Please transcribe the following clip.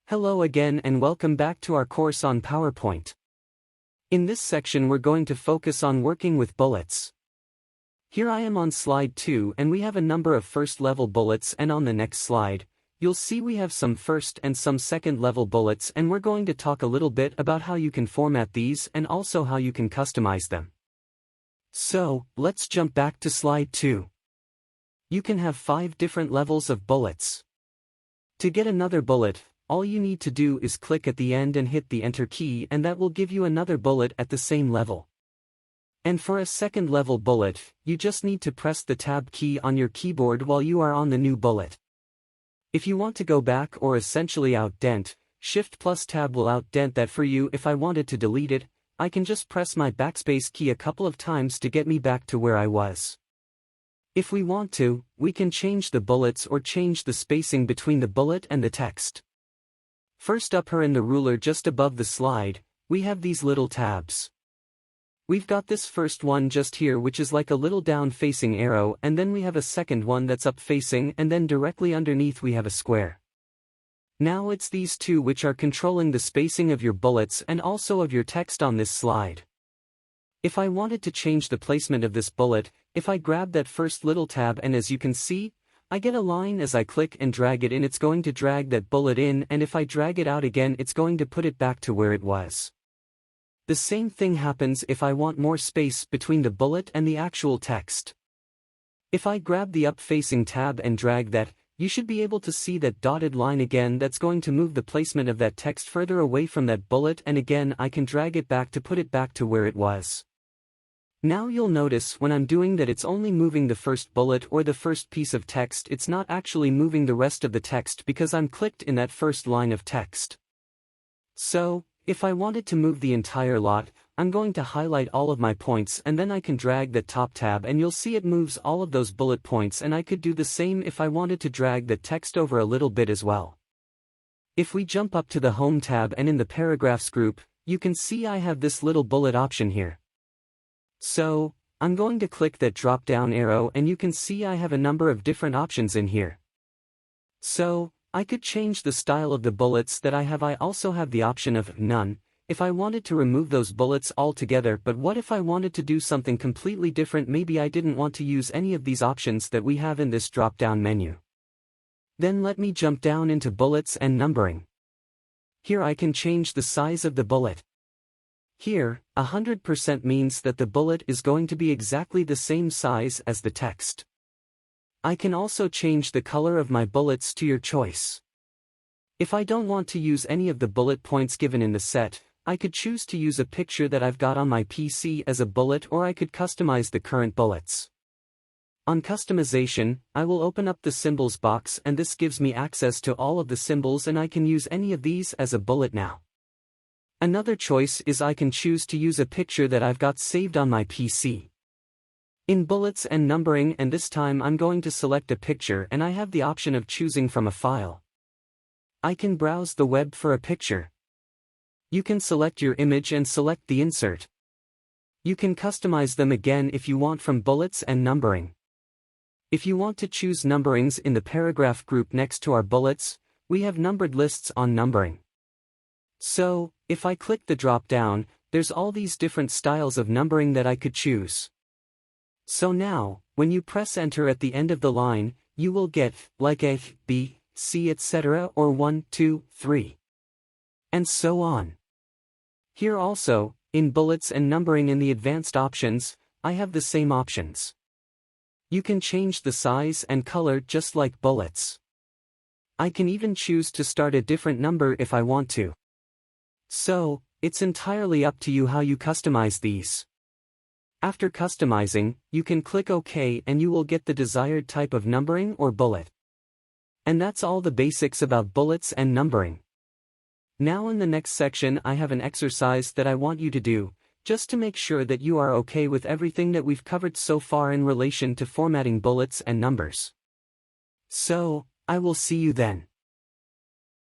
Hello again and welcome back to our course on PowerPoint. In this section we're going to focus on working with bullets. Here I am on slide 2 and we have a number of first level bullets, and on the next slide, you'll see we have some first and some second level bullets, and we're going to talk a little bit about how you can format these and also how you can customize them. So, let's jump back to slide 2. You can have 5 different levels of bullets. To get another bullet, all you need to do is click at the end and hit the Enter key, and that will give you another bullet at the same level. And for a second level bullet, you just need to press the Tab key on your keyboard while you are on the new bullet. If you want to go back or essentially outdent, Shift plus Tab will outdent that for you. If I wanted to delete it, I can just press my backspace key a couple of times to get me back to where I was. If we want to, we can change the bullets or change the spacing between the bullet and the text. First up here in the ruler just above the slide, we have these little tabs. We've got this first one just here, which is like a little down-facing arrow, and then we have a second one that's up-facing, and then directly underneath we have a square. Now it's these two which are controlling the spacing of your bullets and also of your text on this slide. If I wanted to change the placement of this bullet, if I grab that first little tab, and as you can see, I get a line as I click and drag it in, it's going to drag that bullet in, and if I drag it out again, it's going to put it back to where it was. The same thing happens if I want more space between the bullet and the actual text. If I grab the up-facing tab and drag that, you should be able to see that dotted line again. That's going to move the placement of that text further away from that bullet, and again I can drag it back to put it back to where it was. Now you'll notice when I'm doing that it's only moving the first bullet or the first piece of text, it's not actually moving the rest of the text because I'm clicked in that first line of text. So, if I wanted to move the entire lot, I'm going to highlight all of my points, and then I can drag that top tab and you'll see it moves all of those bullet points, and I could do the same if I wanted to drag the text over a little bit as well. If we jump up to the Home tab and in the Paragraphs group, you can see I have this little bullet option here. So, I'm going to click that drop-down arrow and you can see I have a number of different options in here. So, I could change the style of the bullets that I have. I also have the option of None, if I wanted to remove those bullets altogether. But what if I wanted to do something completely different? Maybe I didn't want to use any of these options that we have in this drop-down menu. Then let me jump down into Bullets and Numbering. Here I can change the size of the bullet. Here, 100% means that the bullet is going to be exactly the same size as the text. I can also change the color of my bullets to your choice. If I don't want to use any of the bullet points given in the set, I could choose to use a picture that I've got on my PC as a bullet, or I could customize the current bullets. On customization, I will open up the symbols box, and this gives me access to all of the symbols, and I can use any of these as a bullet now. Another choice is I can choose to use a picture that I've got saved on my PC. In Bullets and Numbering, and this time I'm going to select a picture, and I have the option of choosing from a file. I can browse the web for a picture. You can select your image and select the insert. You can customize them again if you want from Bullets and Numbering. If you want to choose numberings in the paragraph group next to our bullets, we have numbered lists on numbering. So, if I click the drop down, there's all these different styles of numbering that I could choose. So now, when you press enter at the end of the line, you will get, like A, B, C, etc., or 1, 2, 3. And so on. Here also, in Bullets and Numbering in the advanced options, I have the same options. You can change the size and color just like bullets. I can even choose to start a different number if I want to. So, it's entirely up to you how you customize these. After customizing, you can click OK and you will get the desired type of numbering or bullet. And that's all the basics about bullets and numbering. Now in the next section I have an exercise that I want you to do, just to make sure that you are okay with everything that we've covered so far in relation to formatting bullets and numbers. So, I will see you then.